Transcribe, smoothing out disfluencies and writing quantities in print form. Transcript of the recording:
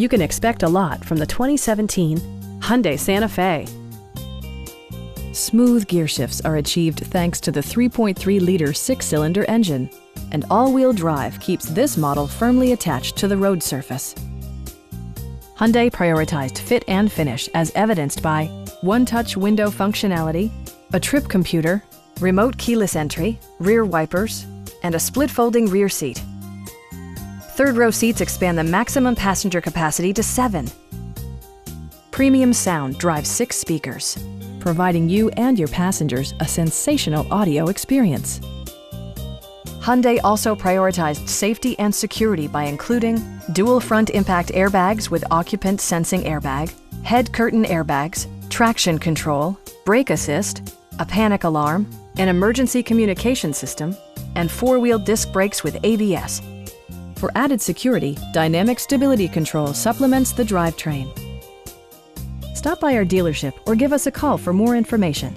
You can expect a lot from the 2017 Hyundai Santa Fe. Smooth gear shifts are achieved thanks to the 3.3-liter six-cylinder engine, and all-wheel drive keeps this model firmly attached to the road surface. Hyundai prioritized fit and finish as evidenced by one-touch window functionality, a trip computer, remote keyless entry, rear wipers, and a split-folding rear seat. Third-row seats expand the maximum passenger capacity to 7. Premium sound drives 6 speakers, providing you and your passengers a sensational audio experience. Hyundai also prioritized safety and security by including dual front impact airbags with occupant sensing airbag, head curtain airbags, traction control, brake assist, a panic alarm, an emergency communication system, and 4-wheel disc brakes with ABS. For added security, dynamic stability control supplements the drivetrain. Stop by our dealership or give us a call for more information.